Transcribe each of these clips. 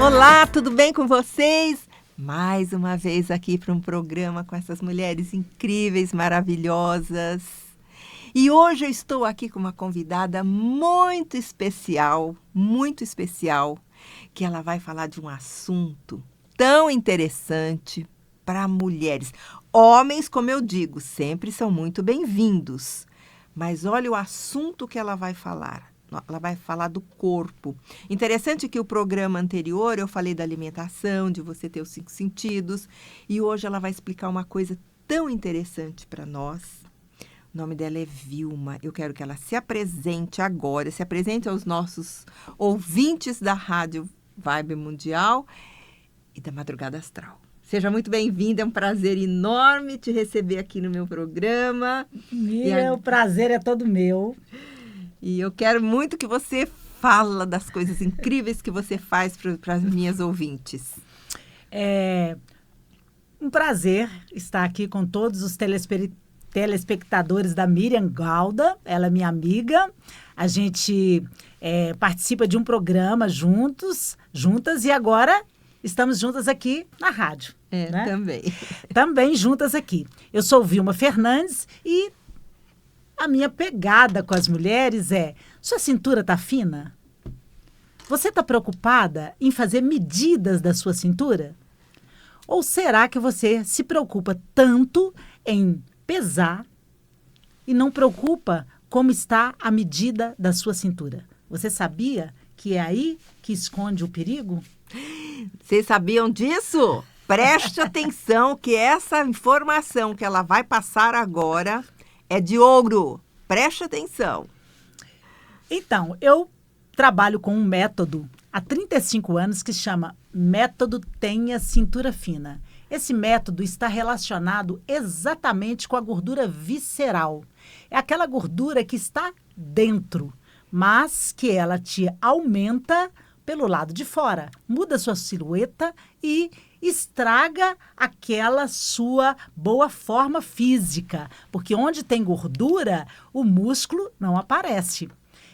Olá, tudo bem com vocês? Mais uma vez aqui para um programa com essas mulheres incríveis, maravilhosas. E hoje eu estou aqui com uma convidada muito especial, que ela vai falar de um assunto tão interessante para mulheres. Homens, como eu digo, sempre são muito bem-vindos. Mas olha o assunto que ela vai falar. Ela vai falar do corpo. Interessante que o programa anterior eu falei da alimentação, de você ter os 5 sentidos. E hoje ela vai explicar uma coisa tão interessante para nós. O nome dela é Vilma. Eu quero que ela se apresente agora, se apresente aos nossos ouvintes da Rádio Vibe Mundial e da Madrugada Astral. Seja muito bem-vinda, é um prazer enorme te receber aqui no meu programa. O prazer é todo meu. E eu quero muito que você fala das coisas incríveis que você faz para as minhas ouvintes. É um prazer estar aqui com todos os telespectadores da Miriam Galda. Ela é minha amiga. A gente participa de um programa juntas e agora estamos juntas aqui na rádio. Né? Também. Também juntas aqui. Eu sou Vilma Fernandes e a minha pegada com as mulheres é: sua cintura tá fina? Você tá preocupada em fazer medidas da sua cintura? Ou será que você se preocupa tanto em pesar e não preocupa como está a medida da sua cintura? Você sabia que é aí que esconde o perigo? Vocês sabiam disso? Preste atenção que essa informação que ela vai passar agora é de ouro. Preste atenção. Então, eu trabalho com um método há 35 anos que chama Método Tenha Cintura Fina. Esse método está relacionado exatamente com a gordura visceral. É aquela gordura que está dentro, mas que ela te aumenta pelo lado de fora, muda sua silhueta e estraga aquela sua boa forma física, porque onde tem gordura, o músculo não aparece.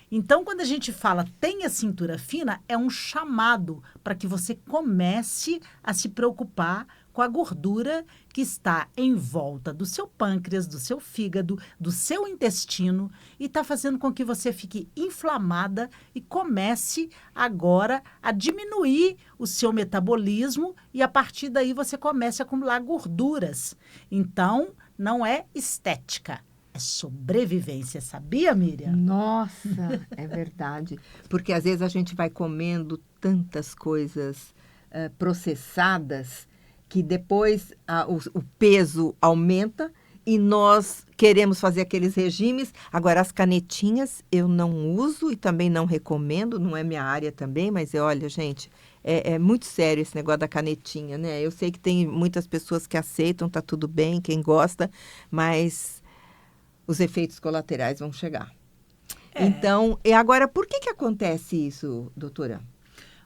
Então, quando a gente fala tenha cintura fina, é um chamado para que você comece a se preocupar com a gordura que está em volta do seu pâncreas, do seu fígado, do seu intestino e está fazendo com que você fique inflamada e comece agora a diminuir o seu metabolismo e a partir daí você comece a acumular gorduras. Então, não é estética, é sobrevivência. Sabia, Miriam? Nossa, é verdade. Porque às vezes a gente vai comendo tantas coisas processadas que depois o peso aumenta e nós queremos fazer aqueles regimes. Agora, as canetinhas eu não uso e também não recomendo, não é minha área também, mas olha, gente, é muito sério esse negócio da canetinha, né? Eu sei que tem muitas pessoas que aceitam, tá tudo bem, quem gosta, mas os efeitos colaterais vão chegar. Então, e agora, por que acontece isso, doutora?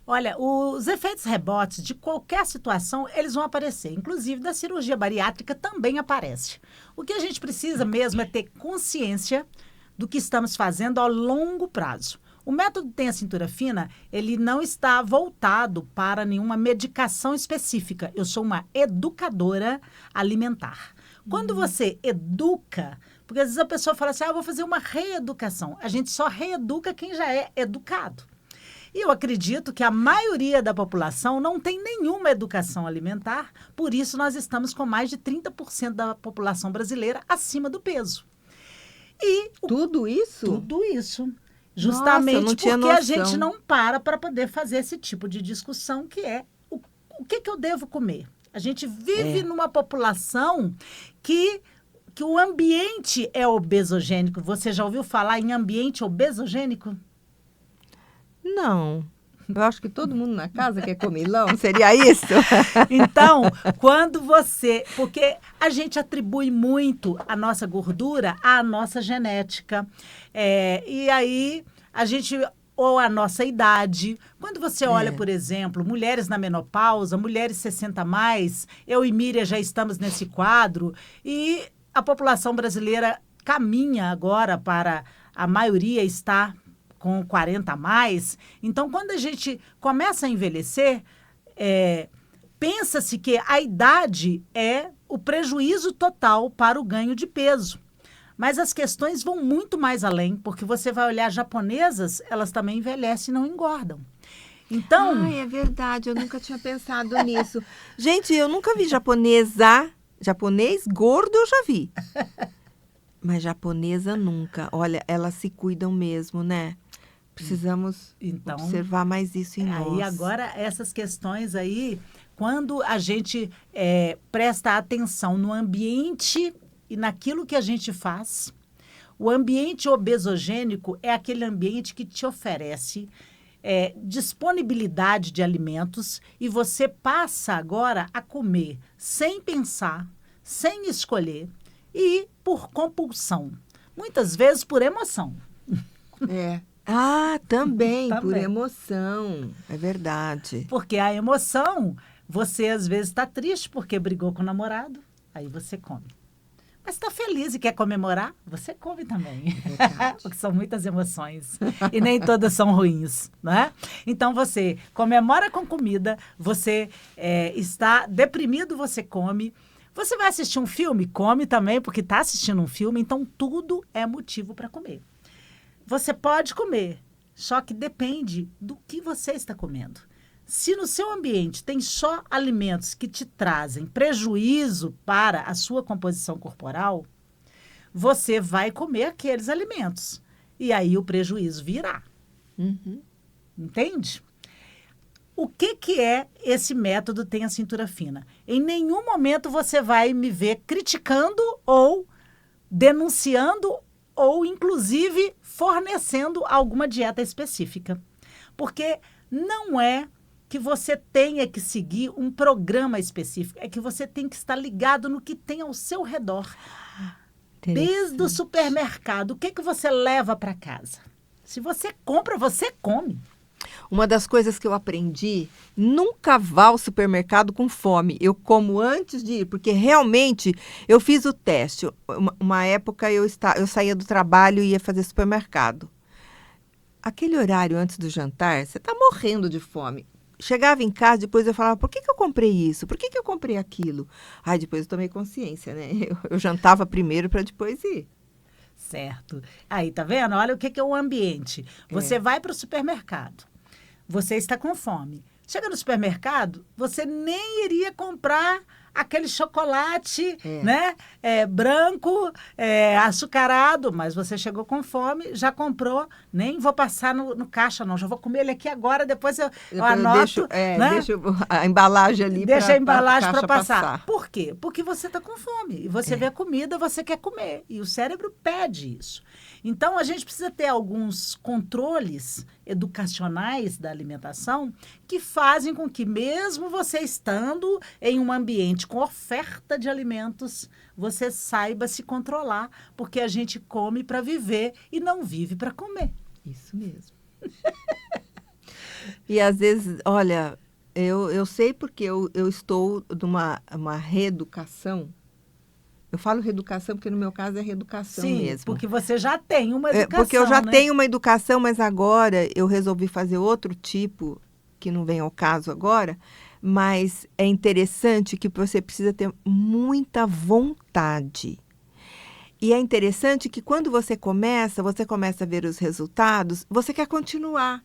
Olha, os efeitos rebotes de qualquer situação, eles vão aparecer. Inclusive, da cirurgia bariátrica também aparece. O que a gente precisa mesmo é ter consciência do que estamos fazendo a longo prazo. O método Tenha Cintura Fina, ele não está voltado para nenhuma medicação específica. Eu sou uma educadora alimentar. Quando você educa, porque às vezes a pessoa fala assim, vou fazer uma reeducação. A gente só reeduca quem já é educado. E eu acredito que a maioria da população não tem nenhuma educação alimentar, por isso nós estamos com mais de 30% da população brasileira acima do peso. E tudo isso? Tudo isso. Justamente Nossa, porque noção. A gente não para poder fazer esse tipo de discussão que é o que eu devo comer. A gente vive numa população que o ambiente é obesogênico. Você já ouviu falar em ambiente obesogênico? Não. Eu acho que todo mundo na casa quer comilão, seria isso? Então, quando você... Porque a gente atribui muito a nossa gordura à nossa genética. E aí, a gente... Ou a nossa idade. Quando você olha, por exemplo, mulheres na menopausa, mulheres 60 a mais, eu e Miriam já estamos nesse quadro, e a população brasileira caminha agora para a maioria estar com 40 a mais. Então, quando a gente começa a envelhecer, pensa-se que a idade é o prejuízo total para o ganho de peso. Mas as questões vão muito mais além, porque você vai olhar japonesas, elas também envelhecem e não engordam. Então... Ai, é verdade, eu nunca tinha pensado nisso. Gente, eu nunca vi japonesa. Japonês gordo eu já vi. Mas japonesa nunca. Olha, elas se cuidam mesmo, né? Precisamos observar mais isso em nós. Aí agora, essas questões aí, quando a gente presta atenção no ambiente e naquilo que a gente faz, o ambiente obesogênico é aquele ambiente que te oferece disponibilidade de alimentos e você passa agora a comer sem pensar, sem escolher e por compulsão. Muitas vezes por emoção. Também, por emoção. É verdade. Porque a emoção, você às vezes está triste porque brigou com o namorado, aí você come. Mas está feliz e quer comemorar, você come também. Porque são muitas emoções. E nem todas são ruins, né? Então, você comemora com comida, você está deprimido, você come. Você vai assistir um filme? Come também, porque está assistindo um filme. Então, tudo é motivo para comer. Você pode comer, só que depende do que você está comendo. Se no seu ambiente tem só alimentos que te trazem prejuízo para a sua composição corporal, você vai comer aqueles alimentos. E aí o prejuízo virá. Entende? O que é esse método Tenha Cintura Fina? Em nenhum momento você vai me ver criticando ou denunciando ou, inclusive, fornecendo alguma dieta específica. Porque não é que você tenha que seguir um programa específico, é que você tem que estar ligado no que tem ao seu redor. Desde o supermercado, o que você leva para casa? Se você compra, você come. Uma das coisas que eu aprendi, nunca vá ao supermercado com fome. Eu como antes de ir, porque realmente eu fiz o teste. Uma época eu saía do trabalho e ia fazer supermercado. Aquele horário antes do jantar, você está morrendo de fome. Chegava em casa, depois eu falava, por que eu comprei isso? Por que eu comprei aquilo? Ai, depois eu tomei consciência, né? Eu jantava primeiro para depois ir. Certo. Aí, tá vendo? Olha o que é o ambiente. Você vai para o supermercado. Você está com fome. Chega no supermercado, você nem iria comprar aquele chocolate, né? Branco, açucarado, mas você chegou com fome, já comprou, nem vou passar no caixa, não. Já vou comer ele aqui agora, depois eu anoto. Deixo a embalagem ali. Deixa a embalagem para passar. Por quê? Porque você está com fome. E você vê a comida, você quer comer. E o cérebro pede isso. Então, a gente precisa ter alguns controles educacionais da alimentação que fazem com que, mesmo você estando em um ambiente com oferta de alimentos, você saiba se controlar, porque a gente come para viver e não vive para comer. Isso mesmo. E às vezes, olha, eu sei porque eu estou numa reeducação. Eu falo reeducação porque no meu caso é reeducação mesmo. Sim, porque você já tem uma educação, porque eu já tenho uma educação, mas agora eu resolvi fazer outro tipo, que não vem ao caso agora, mas é interessante que você precisa ter muita vontade. E é interessante que quando você começa a ver os resultados, você quer continuar.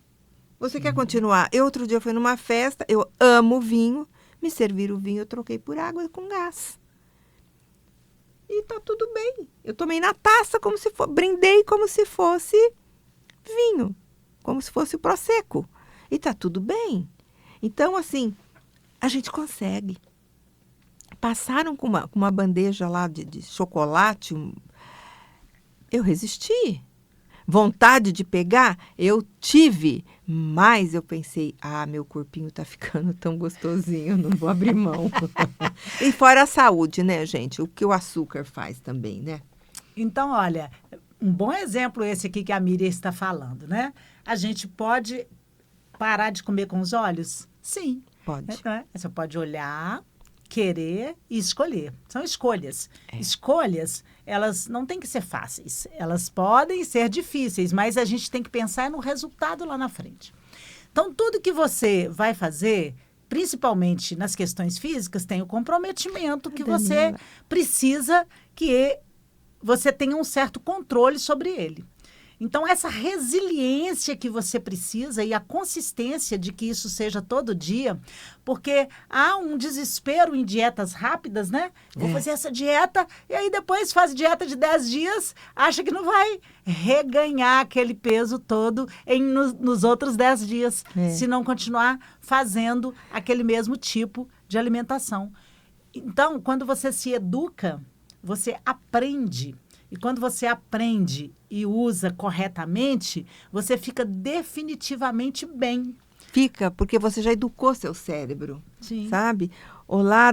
Você quer continuar. Eu outro dia fui numa festa, eu amo vinho, me serviram o vinho, eu troquei por água com gás. E tá tudo bem. Eu tomei na taça brindei como se fosse vinho, como se fosse o Prosecco. E tá tudo bem. Então, assim, a gente consegue. Passaram com uma bandeja lá de chocolate, eu resisti. Vontade de pegar, eu tive, mas eu pensei, meu corpinho tá ficando tão gostosinho, não vou abrir mão. E fora a saúde, né, gente? O que o açúcar faz também, né? Então, olha, um bom exemplo esse aqui que a Miriam está falando, né? A gente pode parar de comer com os olhos? Sim. Pode. Você pode olhar, querer e escolher. São escolhas. Escolhas elas não têm que ser fáceis. Elas podem ser difíceis, mas a gente tem que pensar no resultado lá na frente. Então, tudo que você vai fazer, principalmente nas questões físicas, tem o comprometimento que você precisa que você tenha um certo controle sobre ele. Então, essa resiliência que você precisa e a consistência de que isso seja todo dia, porque há um desespero em dietas rápidas, né? Vou fazer essa dieta e aí depois faz dieta de 10 dias, acha que não vai reganhar aquele peso todo nos outros 10 dias, se não continuar fazendo aquele mesmo tipo de alimentação. Então, quando você se educa, você aprende. E quando você aprende e usa corretamente, você fica definitivamente bem. Fica, porque você já educou seu cérebro, sabe? Olá,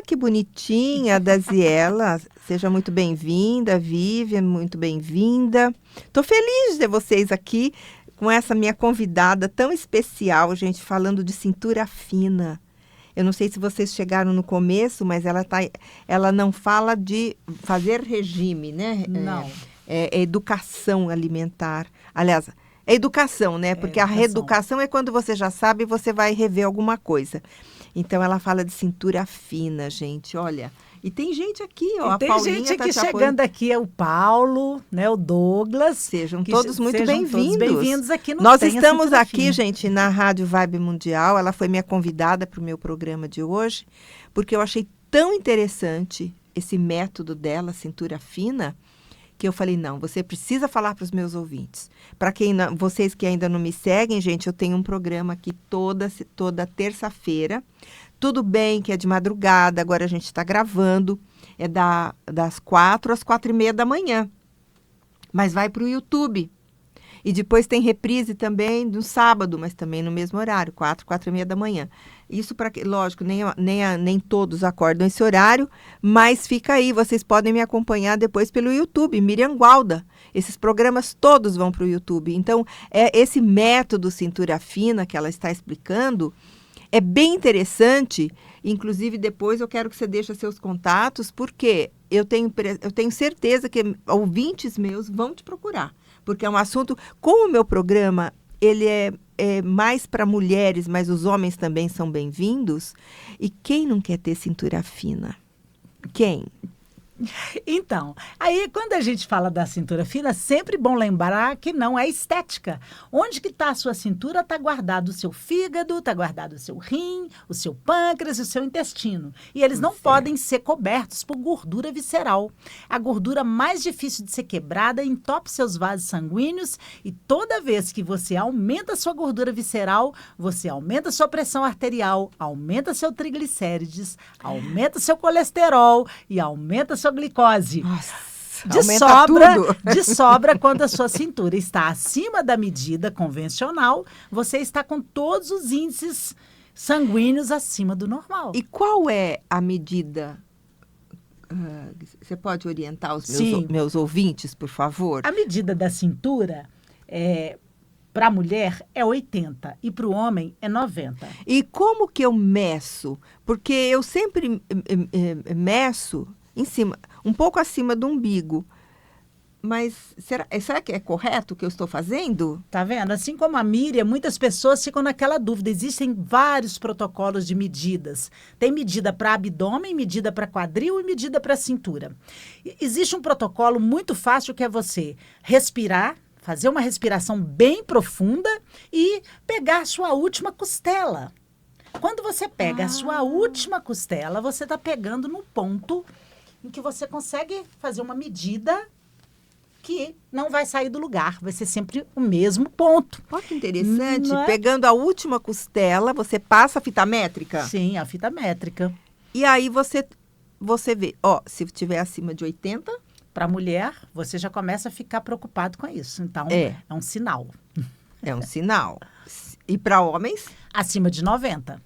que bonitinha, Daziela. Seja muito bem-vinda, Vivian, muito bem-vinda. Estou feliz de ter vocês aqui com essa minha convidada tão especial, gente, falando de cintura fina. Eu não sei se vocês chegaram no começo, mas ela não fala de fazer regime, né? Não. É educação alimentar. Aliás, é educação, né? Porque a reeducação é quando você já sabe e você vai rever alguma coisa. Então, ela fala de cintura fina, gente. Olha, e tem gente aqui, ó. Tem gente aqui chegando aqui, é o Paulo, né? O Douglas. Sejam todos muito bem-vindos. Bem-vindos aqui no Nós estamos aqui, gente, na Rádio Vibe Mundial. Ela foi minha convidada para o meu programa de hoje, porque eu achei tão interessante esse método dela, cintura fina, que eu falei, não, você precisa falar para os meus ouvintes. Para vocês que ainda não me seguem, gente, eu tenho um programa aqui toda terça-feira. Tudo bem que é de madrugada, agora a gente está gravando, é das 4 às 4:30 da manhã. Mas vai para o YouTube. E depois tem reprise também no sábado, mas também no mesmo horário, 4:30 da manhã. Isso para que, lógico, nem todos acordam esse horário, mas fica aí, vocês podem me acompanhar depois pelo YouTube, Miriam Gualda. Esses programas todos vão para o YouTube. Então, esse método cintura fina que ela está explicando é bem interessante. Inclusive, depois eu quero que você deixe seus contatos, porque eu tenho certeza que ouvintes meus vão te procurar. Porque é um assunto, como o meu programa, ele é mais para mulheres, mas os homens também são bem-vindos. E quem não quer ter cintura fina? Quem? Então, aí quando a gente fala da cintura fina, é sempre bom lembrar que não é estética. Onde que está a sua cintura, está guardado o seu fígado, está guardado o seu rim, o seu pâncreas e o seu intestino. E eles não podem ser cobertos por gordura visceral. A gordura mais difícil de ser quebrada entope seus vasos sanguíneos e toda vez que você aumenta a sua gordura visceral, você aumenta a sua pressão arterial, aumenta seu triglicérides, aumenta seu colesterol e aumenta sua glicose. Nossa, de sobra, quando a sua cintura está acima da medida convencional, você está com todos os índices sanguíneos acima do normal. E qual é a medida? Você pode orientar os meus ouvintes, por favor? A medida da cintura para a mulher é 80 e para o homem é 90. E como que eu meço? Porque eu sempre meço em cima, um pouco acima do umbigo. Mas será que é correto o que eu estou fazendo? Tá vendo? Assim como a Miriam, muitas pessoas ficam naquela dúvida. Existem vários protocolos de medidas. Tem medida para abdômen, medida para quadril e medida para cintura. Existe um protocolo muito fácil que é você respirar, fazer uma respiração bem profunda e pegar a sua última costela. Quando você pega a sua última costela, você está pegando no ponto em que você consegue fazer uma medida que não vai sair do lugar, vai ser sempre o mesmo ponto. Olha que interessante, pegando a última costela, você passa a fita métrica? Sim, a fita métrica. E aí você vê, se tiver acima de 80... Para a mulher, você já começa a ficar preocupado com isso, então é um sinal. É um sinal. E para homens? Acima de 90.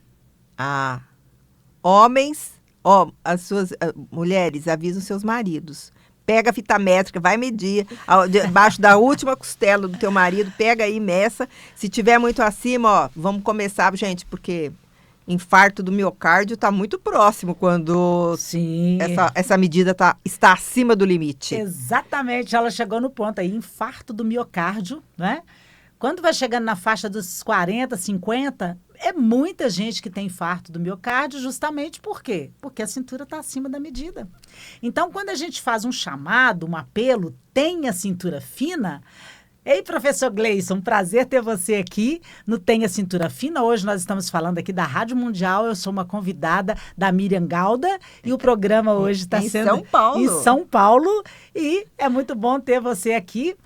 Homens, as suas mulheres avisam seus maridos. Pega a fita métrica, vai medir debaixo da última costela do teu marido, pega aí e meça. Se tiver muito acima, vamos começar, gente, porque infarto do miocárdio está muito próximo quando Sim. essa medida está acima do limite. Exatamente, ela chegou no ponto aí, infarto do miocárdio, né? Quando vai chegando na faixa dos 40, 50, é muita gente que tem infarto do miocárdio, justamente por quê? Porque a cintura está acima da medida. Então, quando a gente faz um chamado, um apelo, tenha cintura fina. Ei, professor Gleison, prazer ter você aqui no Tenha Cintura Fina. Hoje nós estamos falando aqui da Rádio Mundial. Eu sou uma convidada da Miriam Gauda e o programa hoje está sendo São Paulo. Em São Paulo. E é muito bom ter você aqui.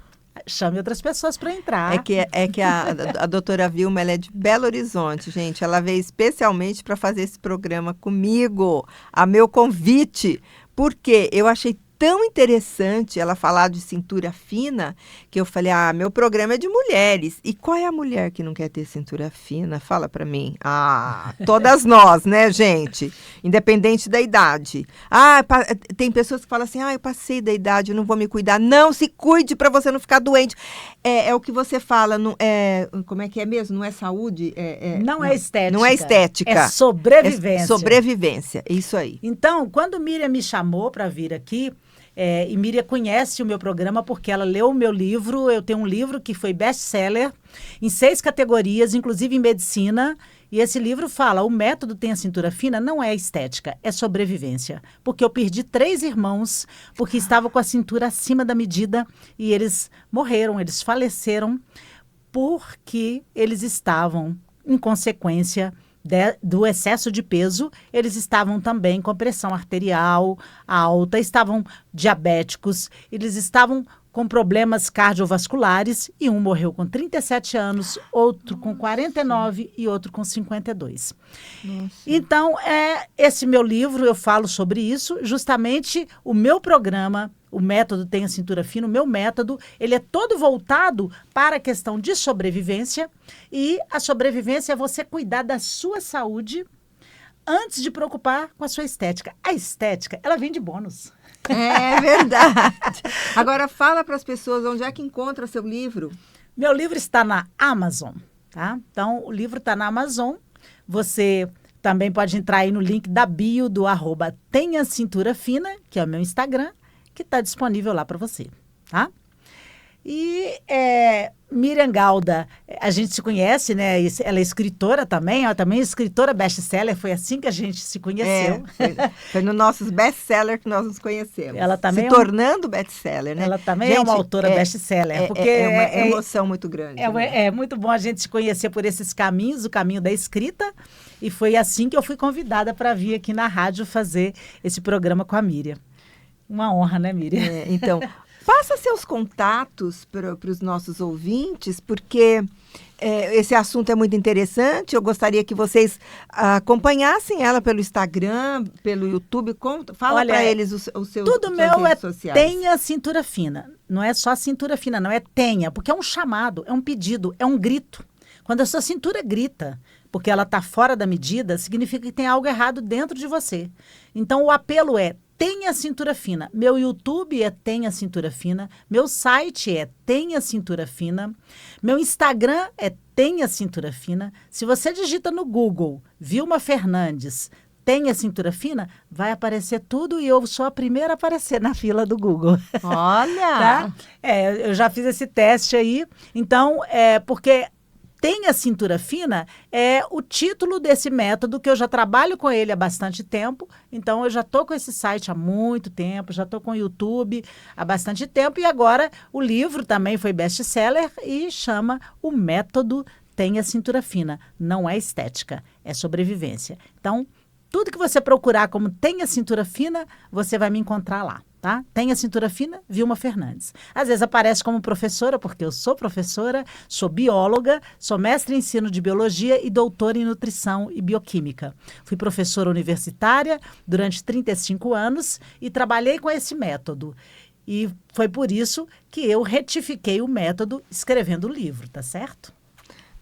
Chame outras pessoas para entrar. É que a doutora Vilma, ela é de Belo Horizonte, gente. Ela veio especialmente para fazer esse programa comigo, a meu convite, porque eu achei tão interessante ela falar de cintura fina, que eu falei, meu programa é de mulheres. E qual é a mulher que não quer ter cintura fina? Fala pra mim. Todas nós, né, gente? Independente da idade. Tem pessoas que falam assim, eu passei da idade, eu não vou me cuidar. Não, se cuide pra você não ficar doente. É o que você fala, não, como é que é mesmo? Não é saúde? Não é estética. Não é estética. É sobrevivência. É sobrevivência, isso aí. Então, quando Miriam me chamou para vir aqui, e Miriam conhece o meu programa porque ela leu o meu livro. Eu tenho um livro que foi best-seller em 6 categorias, inclusive em medicina. E esse livro fala, o método Tenha Cintura Fina não é estética, é sobrevivência. Porque eu perdi 3 irmãos porque estavam com a cintura acima da medida e eles morreram, eles faleceram porque eles estavam, em consequência do excesso de peso, eles estavam também com pressão arterial alta, estavam diabéticos, eles estavam com problemas cardiovasculares e um morreu com 37 anos, outro com 49 e outro com 52. Nossa. Então, esse meu livro, eu falo sobre isso, justamente o meu programa, o método Tenha Cintura Fina, o meu método, ele é todo voltado para a questão de sobrevivência, e a sobrevivência é você cuidar da sua saúde antes de preocupar com a sua estética. A estética, ela vem de bônus. É verdade. Agora fala para as pessoas onde é que encontra seu livro. Meu livro está na Amazon, tá? Então, o livro está na Amazon. Você também pode entrar aí no link da bio do @Tenha Cintura Fina, que é o meu Instagram, que está disponível lá para você, tá? E Miriam Gauda, a gente se conhece, né? Ela é escritora também, ela também é escritora best-seller, foi assim que a gente se conheceu. Foi no nossos best-seller que nós nos conhecemos. Ela também tornando best-seller, né? Ela também gente, é uma autora best-seller. Porque é uma emoção muito grande. É muito bom a gente se conhecer por esses caminhos, o caminho da escrita, e foi assim que eu fui convidada para vir aqui na rádio fazer esse programa com a Miriam. Uma honra, né, Miriam? Então, passa seus contatos para os nossos ouvintes, porque esse assunto é muito interessante. Eu gostaria que vocês acompanhassem ela pelo Instagram, pelo YouTube. Fala para eles os seus tudo meu redes sociais. Tenha Cintura Fina. Não é só cintura fina, não é tenha, porque é um chamado, é um pedido, é um grito. Quando a sua cintura grita, porque ela está fora da medida, significa que tem algo errado dentro de você. Então, o apelo é Tenha Cintura Fina. Meu YouTube é Tenha Cintura Fina. Meu site é Tenha Cintura Fina. Meu Instagram é Tenha Cintura Fina. Se você digita no Google Vilma Fernandes, Tenha Cintura Fina, vai aparecer tudo e eu sou a primeira a aparecer na fila do Google. Olha! Tá? Eu já fiz esse teste aí. Então, porque Tenha Cintura Fina é o título desse método, que eu já trabalho com ele há bastante tempo. Então, eu já estou com esse site há muito tempo, já estou com o YouTube há bastante tempo. E agora o livro também foi best-seller e chama O Método Tenha Cintura Fina. Não é estética, é sobrevivência. Então, tudo que você procurar como Tenha Cintura Fina, você vai me encontrar lá. Tá? Tenha Cintura Fina, Vilma Fernandes. Às vezes aparece como professora, porque eu sou professora, sou bióloga, sou mestre em ensino de biologia e doutora em nutrição e bioquímica. Fui professora universitária durante 35 anos e trabalhei com esse método. E foi por isso que eu retifiquei o método escrevendo o livro, tá certo?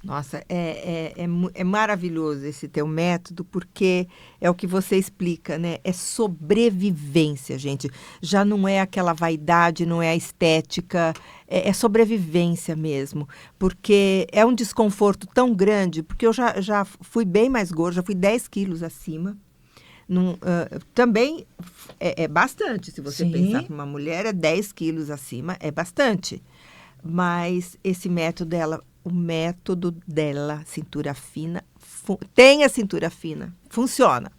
Nossa, é maravilhoso esse teu método, porque é o que você explica, né? É sobrevivência, gente. Já não é aquela vaidade, não é a estética, é sobrevivência mesmo. Porque é um desconforto tão grande, porque eu já fui bem mais gorda, já fui 10 quilos acima. Também é bastante, se você Sim. pensar que uma mulher é 10 quilos acima, é bastante. Mas esse método dela, o método dela, cintura fina, tem a cintura fina, funciona.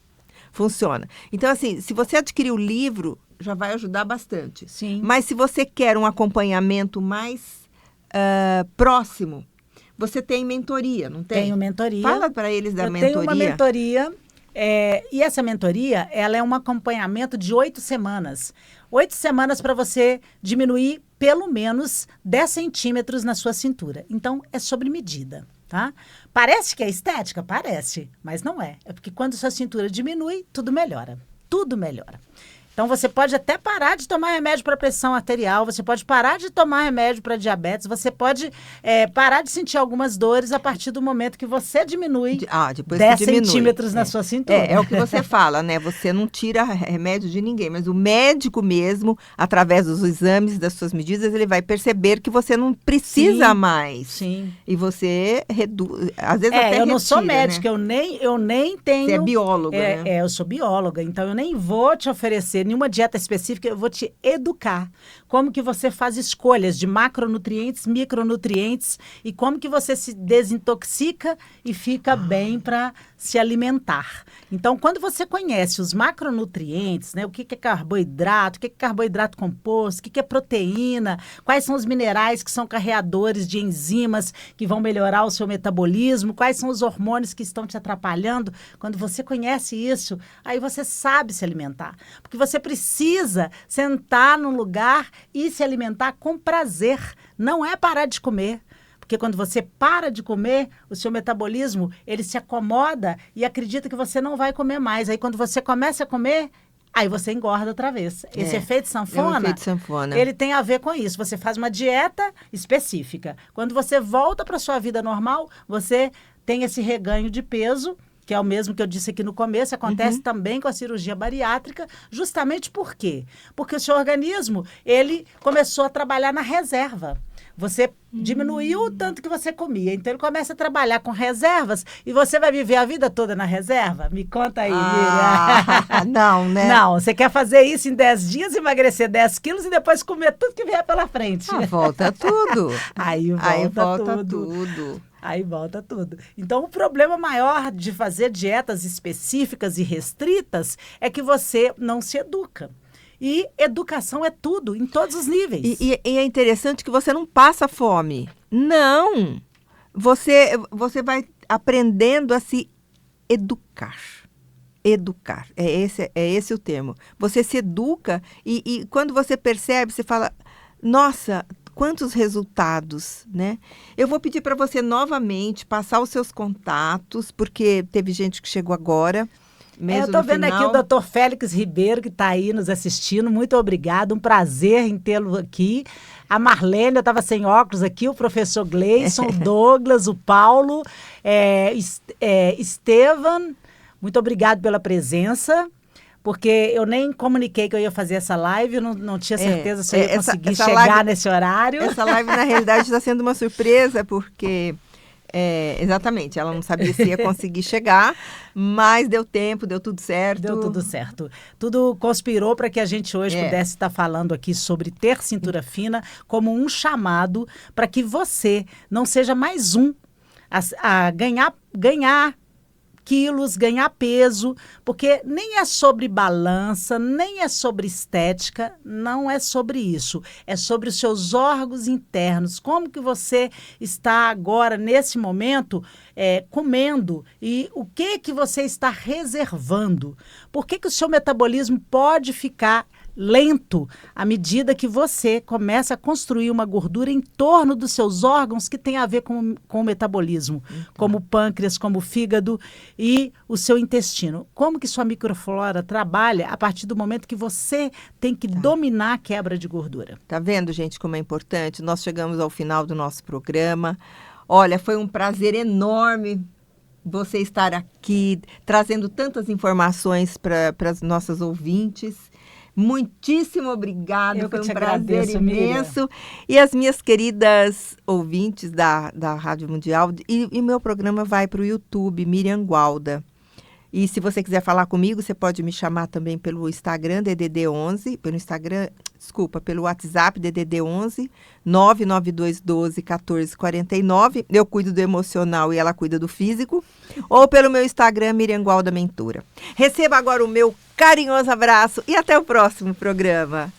Então, assim, se você adquirir o livro, já vai ajudar bastante. Sim. Mas se você quer um acompanhamento mais próximo, você tem mentoria, não tem? Tenho mentoria. Fala para eles da mentoria. Eu tenho uma mentoria, e essa mentoria, ela é um acompanhamento de 8 semanas. 8 semanas para você diminuir pelo menos 10 centímetros na sua cintura. Então, é sobre medida, tá? Parece que é estética? Parece, mas não é. É porque quando sua cintura diminui, tudo melhora. Tudo melhora. Então, você pode até parar de tomar remédio para pressão arterial, você pode parar de tomar remédio para diabetes, você pode parar de sentir algumas dores a partir do momento que você diminui depois 10 que diminui. centímetros na sua cintura. É o que você fala, né? Você não tira remédio de ninguém, mas o médico mesmo, através dos exames, das suas medidas, ele vai perceber que você não precisa mais. Sim. E você reduz, às vezes até eu não retira, sou médica, né? eu nem tenho... Você é bióloga, né? Eu sou bióloga, então eu nem vou te oferecer nenhuma dieta específica, eu vou te educar. Como que você faz escolhas de macronutrientes, micronutrientes e como que você se desintoxica e fica bem para se alimentar. Então, quando você conhece os macronutrientes, né, o que é carboidrato, o que é carboidrato composto, o que é proteína, quais são os minerais que são carreadores de enzimas que vão melhorar o seu metabolismo, quais são os hormônios que estão te atrapalhando, quando você conhece isso, aí você sabe se alimentar. Porque você precisa sentar num lugar e se alimentar com prazer. Não é parar de comer. Porque quando você para de comer, o seu metabolismo, ele se acomoda e acredita que você não vai comer mais. Aí quando você começa a comer, aí você engorda outra vez. Esse efeito sanfona, É o efeito sanfona. ele tem a ver com isso. Você faz uma dieta específica. Quando você volta para a sua vida normal, você tem esse reganho de peso, que é o mesmo que eu disse aqui no começo, acontece também com a cirurgia bariátrica, justamente por quê? Porque o seu organismo, ele começou a trabalhar na reserva. Você diminuiu o tanto que você comia, então ele começa a trabalhar com reservas e você vai viver a vida toda na reserva? Me conta aí, Miriam. Não, né? Não, você quer fazer isso em 10 dias, emagrecer 10 quilos e depois comer tudo que vier pela frente. Volta tudo. Aí volta tudo. Aí volta tudo. Então, o problema maior de fazer dietas específicas e restritas é que você não se educa. E educação é tudo, em todos os níveis. E é interessante que você não passa fome. Não! Você vai aprendendo a se educar. Educar. É esse o termo. Você se educa e quando você percebe, você fala, nossa, quantos resultados, né? Eu vou pedir para você novamente passar os seus contatos, porque teve gente que chegou agora. Eu estou vendo aqui o Dr. Félix Ribeiro, que está aí nos assistindo. Muito obrigado, um prazer em tê-lo aqui. A Marlene, eu estava sem óculos aqui, o professor Gleison, o Douglas, o Paulo, Estevan, muito obrigado pela presença. Porque eu nem comuniquei que eu ia fazer essa live, eu não tinha certeza se eu ia conseguir chegar nesse horário. Essa live, na realidade, está sendo uma surpresa, porque... exatamente, ela não sabia se ia conseguir chegar, mas deu tempo, deu tudo certo. Deu tudo certo. Tudo conspirou para que a gente hoje pudesse estar falando aqui sobre ter cintura fina como um chamado para que você não seja mais um a ganhar quilos, ganhar peso, porque nem é sobre balança, nem é sobre estética, não é sobre isso. É sobre os seus órgãos internos, como que você está agora, nesse momento, comendo e o que você está reservando. Por que o seu metabolismo pode ficar lento à medida que você começa a construir uma gordura em torno dos seus órgãos que tem a ver com o metabolismo, como o pâncreas, como o fígado e o seu intestino. Como que sua microflora trabalha a partir do momento que você tem que dominar a quebra de gordura. Tá vendo, gente, como é importante? Nós chegamos ao final do nosso programa. Olha, foi um prazer enorme você estar aqui, trazendo tantas informações para as nossas ouvintes. Muitíssimo obrigada, Eu que foi um te prazer agradeço, imenso. E as minhas queridas ouvintes da Rádio Mundial, e meu programa vai para o YouTube, Miriam Gualda. E se você quiser falar comigo, você pode me chamar também pelo Instagram, DDD11, pelo WhatsApp, DDD11, 99212 1449. Eu cuido do emocional e ela cuida do físico. Ou pelo meu Instagram, Miriam Gualda Mentora. Receba agora o meu carinhoso abraço e até o próximo programa.